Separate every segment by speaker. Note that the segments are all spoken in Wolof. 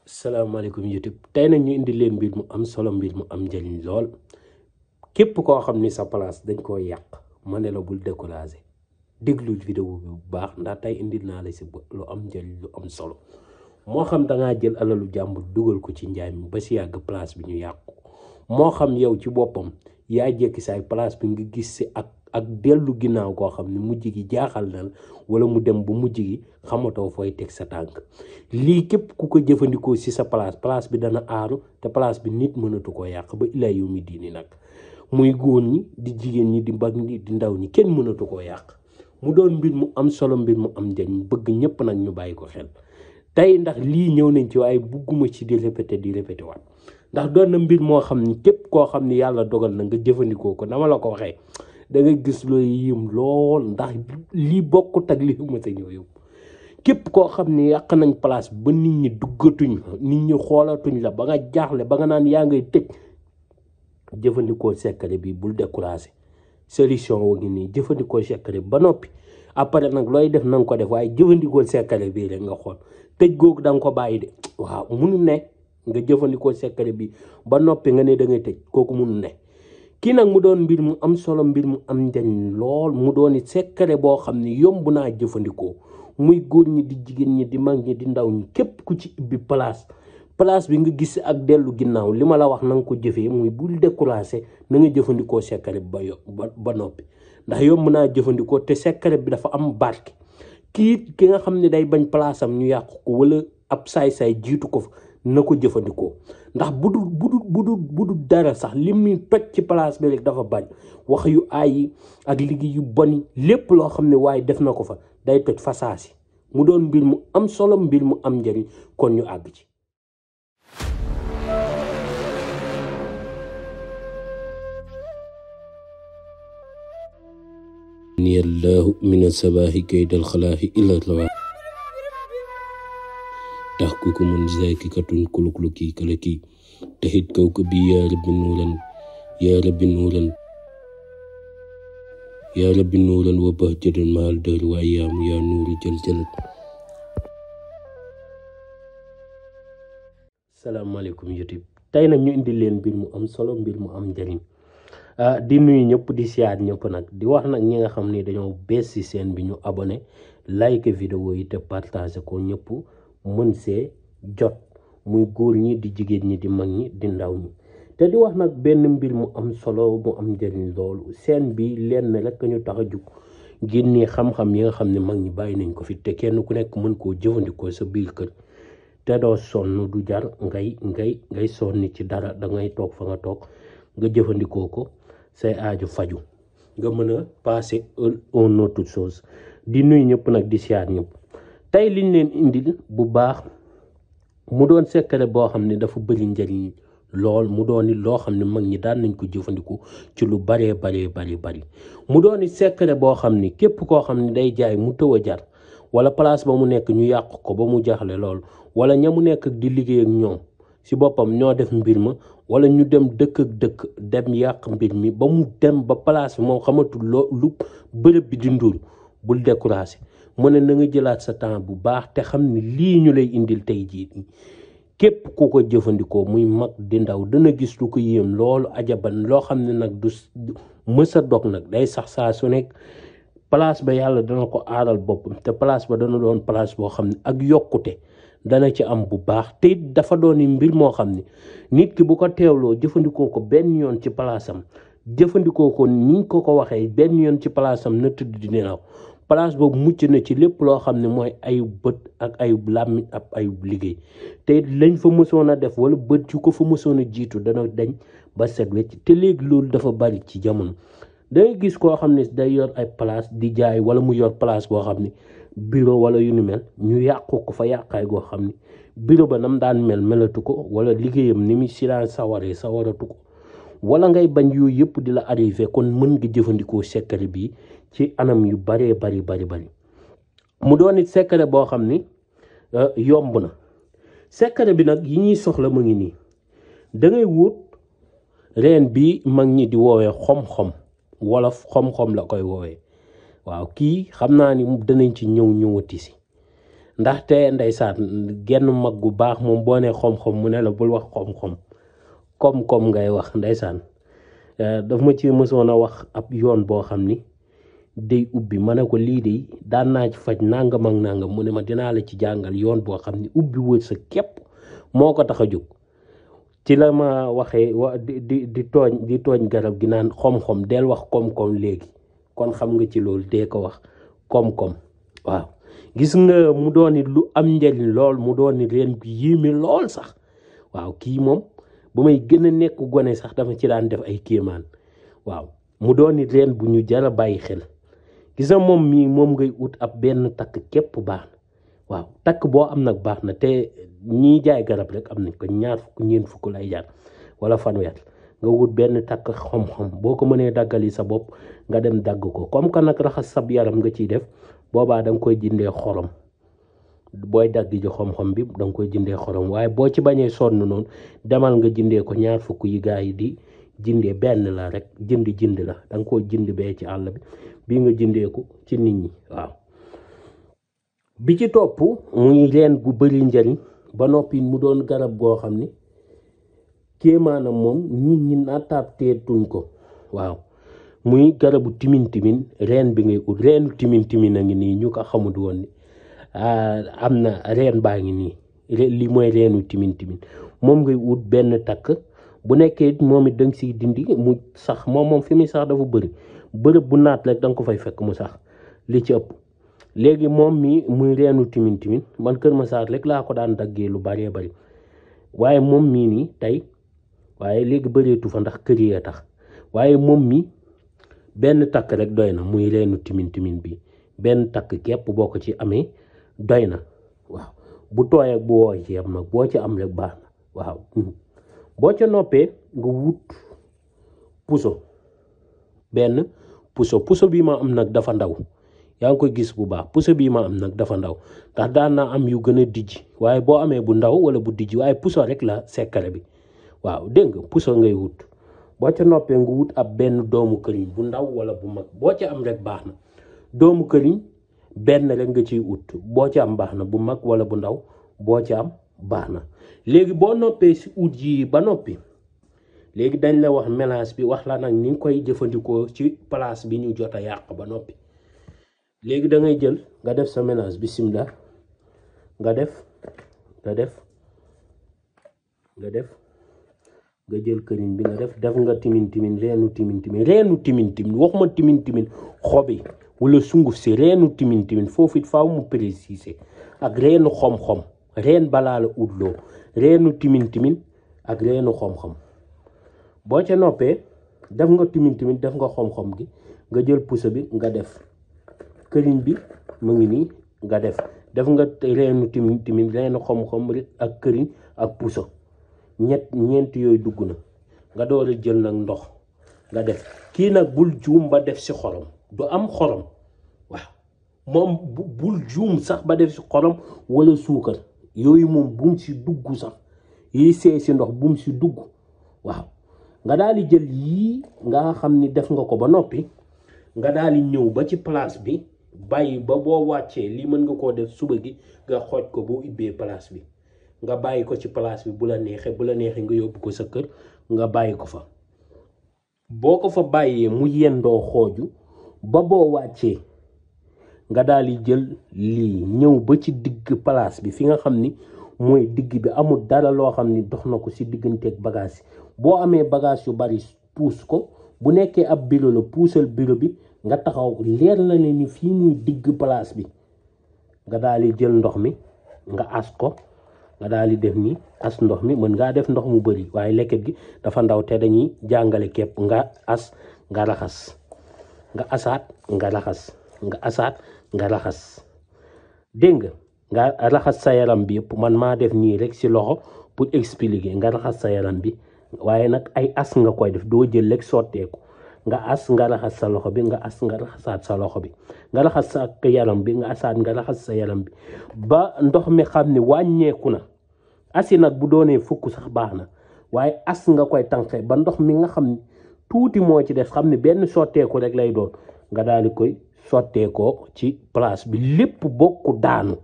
Speaker 1: salaamaaleykum YouTube tey nag ñu indi leen mbir mu am solo mbir mu am njëriñ lool képp koo xam ni sa place dañ koo yàq ma ne la bul découragé déglu vidéo bi bu baax ndax tey indi naa la si lu am njëriñ lu am solo moo xam dangaa jël alalu jàmbur dugal ko ci njaay mi ba si yàgg place bi ñu yàqu moo xam yow ci boppam yaa jékki saay place bi nga gis si ak dellu ginnaaw koo xam ne mujj gi jaaxal na la wala mu dem bu mujj gi xamatoo fooy teg sa tànk lii képp ku ko jëfandikoo si sa place bi dana aaru te place bi nit mënatu koo yàq ba ilaa yow mi diini nag muy góor ñi di jigéen ñi di mag ñi di ndaw ñi kenn mënatu koo yàq mu doon mbir mu am solo mbir mu am njëriñ bëgg ñëpp nag ñu bàyyi ko xel tey ndax lii ñëw nañ ci waaye bugguma ci di répété waat ndax doon na mbir moo xam ni képp koo xam ni yàlla dogal na nga jëfandikoo ko dama la ko waxee da nga gis looy yim lool ndax lii bokkut ak li ma sa ñëw yëpp képp koo xam ni yàq nañ place ba nit ñi duggatuñ nit ñi xoolatuñ la ba nga jaaxle ba nga naan yaa ngay tëj jëfandikoo secret bi bul découragé solution wa ngi nii jëfandikoo secret ba noppi après nag looy def na nga ko def waaye jëfandikoo secret bii rek nga xool tëj googu da nga ko bàyyi de waaw munu ne nga jëfandikoo secret bi ba noppi nga ne da ngay tëj kooku munu ne kii nag mu doon mbir mu am solo mbir mu am njëriñ lool mu doon secret boo xam ne yomb naa jëfandikoo muy góor ñi di jigéen ñi di mag ñi di ndaw ñi képp ku ci ibbi place bi nga gis ak dellu ginnaaw li ma la wax na nga ko jëfee muy bul découragé na nga jëfandikoo secret bi ba noppi ndax yomb naa jëfandikoo te secret bi dafa am barke ki nga xam ne day bañ place am ñu yàq ko wala ab saay-saay jiitu ko fa na ko jëfandikoo ndax bu dul dara sax li muy toj ci place bi rek dafa bari wax yu aay yi ak liggéey yu boni lépp loo xam ne waaye def na ko fa day toj fasaasi mu doon mbir mu am solo mbir mu am njëriñ kon ñu àgg ci ni allahu min asabaahi kaydal xalaahi illa la tax ku ko mun zaki katun kulukuluki kalaki taxit kaw ko bi yaa rabbi nuuran yaa rabbi nuuran wa bahjatan maal dër wa ayaamu yaa nuuru jël jëlat salaamaaleykum YouTube tey nag ñu indi leen mbir mu am solo mbir mu am njëriñ di nuyu ñëpp di siyaat ñëpp nag di wax nag ñi nga xam ne dañoo bees ci chaîne bi ñu abonné like vidéo yi te partage ko ñëpp mën see jot muy góor ñi di jigéen ñi di mag ñi di ndaw ñi te di wax nag benn mbir mu am solo mu am njëriñ loolu chaîne bi lenn rek ñu tax a jug génnee xam-xam yi nga xam ne mag ñi bàyyi nañ ko fi te kenn ku nekk mën koo jëfandikoo sa biir kër te doo sonn du jar ngay sonni ci dara da ngay toog fa nga toog nga jëfandikoo ko say aaju faju nga mën a passer une autre chose di nuyu ñëpp nag di siyaar ñëpp tey liñ leen indil bu baax mu doon secret boo xam ne dafa bëri njëriñ lool mu doon it loo xam ne mag ñi daan nañ ko jëfandikoo ci lu bari mu doon it secret boo xam ne képp koo xam ne day jaay mu tëw a jar wala place ba mu nekk ñu yàq ko ba mu jaaxle lool wala ña mu nekk di liggéey ak ñoom si boppam ñoo def mbir ma wala ñu dem dëkk ak dëkk dem yàq mbir mi ba mu dem ba place bi moom xamatul lu bërëb bi di ndur bul découragé mu ne na nga jëlaat sa temps bu baax te xam ni lii ñu lay indil tey jii képp ku ko jëfandikoo muy mag di ndaw dana gis lu ko yéem loolu ajaban loo xam ne nag du mës a dog nag day sax saa su nekk place ba yàlla dana ko aaral boppam te place ba dana doon place boo xam ne ak yokkute dana ci am bu baax te it dafa doon mbir moo xam ne nit ki bu ko teewloo jëfandikoo ko benn yoon ci place am jëfandikoo ko niñ ko waxee benn yoon ci place am na tëdd di nelaw place boobu mucc na ci lépp loo xam ne mooy ayub bët ak ayub làmmiñ ak ayub liggéey te it lañ fa mësoon a def wala bët yu ko fa mësoon a jiitu dana dañ ba set wecc te léegi loolu dafa bari ci jamono dangay gis koo xam ne day yor ay place di jaay wala mu yor place boo xam ne bureau wala yu ni mel ñu yàqu ko fa yàqaay goo xam ne bureau ba nam daan melatu ko wala liggéeyam ni muy si daan sawaratu ko wala ngay bañ yooyu yëpp di la arrivé kon mën nga jëfandikoo secret bi ci anam yu bari mu doon it secret boo xam ni yomb na secret bi nag yi ñuy soxla mu ngi nii dangay wut reen bi mag ñi di woowee xom-xom wala xom-xom la koy woowee waaw kii xam naa ni danañ ci ñëwati si ndaxte ndeysaan genn mag gu baax moom boo nee xom-xom mu ne la bul wax xom-xom koom-koom ngay wax ndeysaan daf ma ci mësoon a wax ab yoon boo xam ni day ubbi ma ne ko lii de daan naa ci faj nangam ak nangam mu ne ma dinaa la ci jàngal yoon boo xam ni ubbi wërsëg képp moo ko tax a jóg ci la ma waxee di tooñ garab gi naan xom-xom del wax koom-koom léegi kon xam nga ci loolu dee ko wax koom-koom waaw gis nga mu doon it lu am njëriñ lool mu doon ni reen bi yéeme lool sax waaw kii moom bu may gën a nekk gone sax dama ci daan def ay kéemaan waaw mu doon ni reen bu ñu jar a bàyyi xel gis nga moom mii moom ngay ut ab benn takk képp baax na waaw takk boo am nag baax na te ñii jaay garab rek am nañ ko 2 fukk 4 fukk lay jaar wala fanweer nga wut benn takk xom-xom boo ko mënee daggali sa bopp nga dem dagg ko comme que nag raxas sab yaram nga ciy def boobaa da nga koy jëndee xorom booy dagg ji xom-xom bi da nga koy jëndee xorom waaye boo ci bañee sonn noonu demal nga jëndee ko 2 fukk yi gaa yi di jëndee benn la rek jënd la da nga koo jënd bee ci àll bi bii nga jëndee ko ci nit ñi waaw bi ci topp muy reen gu bëri njariñ ba noppi mu doon garab goo xam ni kéemaanam moom nit ñi naataabteetuñ ko waaw muy garabu timin reen bi ngay ut reenu timin a ngi nii ñu ko xamut woon ni am na reen baa ngi nii li mooy reenu timin moom ngay ut benn takk bu nekkee moom it da nga siy dindi mu sax moom fi muy sax dafa bëri bërëb bu naat rek da nga ko fay fekk mu sax li ci ëpp léegi moom mi muy reenu timin man Kër Massar rek laa ko daan daggee lu bëree bëri waaye moom mii nii tey waaye léegi bëreetu fa ndax kër yee tax waaye moom mi benn takk rek doy na muy reenu timin bi benn takk képp boo ko ci amee doy na waaw bu tooy ak bu wooy ci yam nag boo ci am rek baax na waaw boo ca noppee nga wut puso bii ma am nag dafa ndaw yaa ngi koy gis bu baax puso bii ma am nag dafa ndaw ndax daan naa am yu gën a dijj waaye boo amee bu ndaw wala bu dijj waaye puso rek la sekkare bi waaw dégg nga puso ngay wut boo ca noppee nga wut ab benn doomu këriñ bu ndaw wala bu mag boo ca am rek baax na doomu këriñ benn rek nga ciy ut boo ca am baax na bu mag wala bu ndaw boo ca am baax na léegi boo noppee si ut yi ba noppi léegi dañ la wax mélange bi wax la nag ni nga koy jëfandikoo ci place bi ñu jot a yàq ba noppi léegi da ngay jël nga def sa mélange bismillah nga jël këriñ bi nga def nga timin reenu timin waxuma timin xobi wala sunguf si reenu timin foofu it faaw mu préciser ak reenu xom-xom reen balaa la utloo reenu timin ak reenu xom-xom boo ca noppee def nga timin def nga xom-xom gi nga jël puso bi nga def këriñ bi mu ngi nii nga def nga reenu timin reenu xom-xom ak këriñ ak puso ñeent yooyu dugg na nga door a jël nag ndox nga def kii nag bul juum ba def si xorom du am xorom waaw moom bul juum sax ba def si xorom wala suukar yooyu moom bum si dugg sax yi see si ndox bum si dugg waaw nga daal di jël yii nga xam ni def nga ko ba noppi nga daal di ñëw ba ci place bi bàyyi ba boo wàccee lii mën nga koo def suba gi nga xooj ko boo ubbee place bi nga bàyyi ko ci place bi bu la neexee nga yóbbu ko sa kër nga bàyyi ko fa boo ko fa bàyyee mu yendoo xooju ba boo wàccee nga daal di jël lii ñëw ba ci digg place bi fi nga xam ni mooy digg bi amul dara loo xam ni dox na ko si digganteeg bagage yi boo amee bagage yu bari puus ko bu nekkee ab bureau la puusal bureau bi nga taxaw leer la ne ni fii muy digg place bi nga daal di jël ndox mi nga as ko nga daal di def nii as ndox mi mën ngaa def ndox mu bëri waaye lekket gi dafa ndaw te dañuy jàngale képp nga as nga raxas nga asaat nga raxas nga asaat nga raxas dégg nga raxas sa yaram bi yëpp man maa def nii rek si loxo pour expliquer nga raxas sa yaram bi waaye nag ay as nga koy def doo jël rek sotteeku nga as nga raxas sa loxo bi nga as nga raxasaat sa loxo bi nga raxas sa yaram bi nga asaat nga raxas sa yaram bi ba ndox mi xam ne wàññeeku na asi nag bu doonee fukk sax baax na waaye as nga koy tànqee ba ndox mi nga xam ne tuuti moo ci def xam ne benn sotteeku rek lay doon nga daal di koy sotteekoo ci place bi lépp bokku daanu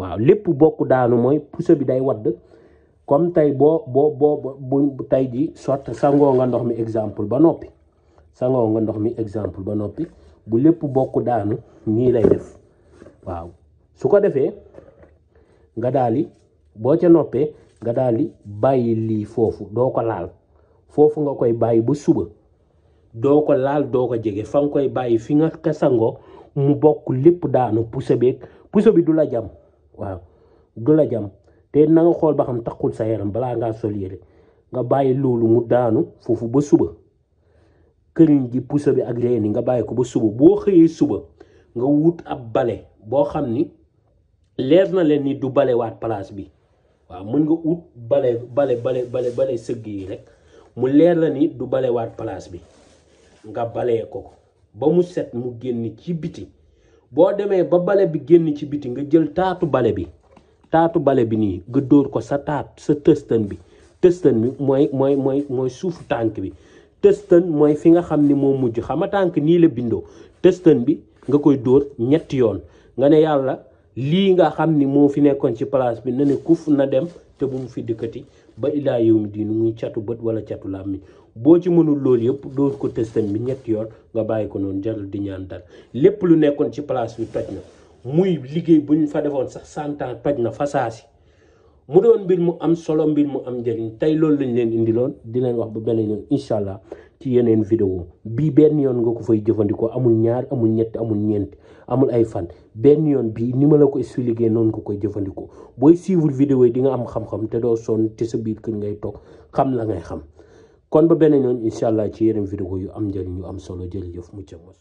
Speaker 1: waaw lépp bokk daanu mooy puso bi day wadd comme tey bu tey ji sot sangoo nga ndox mi exemple ba noppi bu lépp bokk daanu nii lay def waaw su ko defee nga daali boo ca noppee nga daali bàyyi lii foofu doo ko laal foofu nga koy bàyyi ba suba doo ko laal doo ko jege fa nga koy bàyyi fi nga ka sangoo mu bokk lépp daanu puso bi du la jam waaw du la jam te na nga xool ba xam taxul sa yaram balaa ngaa sol yére nga bàyyi loolu mu daanu foofu ba suba këriñ gi puso bi ak reeni nga bàyyi ko ba suba boo xëyee suba nga wut ab bale boo xam ni leer na leen ni du balewaat place bi waaw mën nga ut bale sëgg yi rek mu leer la ni du balewaat place bi nga balee ko ba mu set mu génn ci biti boo demee ba bale bi génn ci biti nga jël taatu bale bi nii nga dóor ko sa tëstan bi mooy suufu tànk bi tëstan mooy fi nga xam ni moo mujj xama tànk nii la bindoo tëstan bi nga koy dóor ñetti yoon nga ne yàlla lii nga xam ni moo fi nekkoon ci place bi na ne kuf na dem te bu mu fi dëkkati ba ilaa yawmi diin muy catu bët wala catu làmmiñ boo ci mënul loolu yëpp dóor ko tëstan bi ñetti yoon nga bàyyi ko noonu jarul di ñaan dal lépp lu nekkoon ci place bi toj na muy liggéey bu ñu fa defoon sax 100 ans toj na fa saasi mu doon mbir mu am solo mbir mu am njëriñ tey loolu lañ leen indiloon di leen wax ba beneen yoon incha allah ci yeneen vidéo bii benn yoon nga ko fay jëfandikoo amul ñaar amul ñett amul ñeent amul ay fan benn yoon bii ni ma la ko expliqué noonu nga koy jëfandikoo booy suivre vidéo yi di nga am xam-xam te doo sonn te sa biir kër ngay toog xam la ngay xam kon ba beneen yoon incha allah ci yeneen vidéo yu am njëriñ yu am solo jërëjëf mucc mos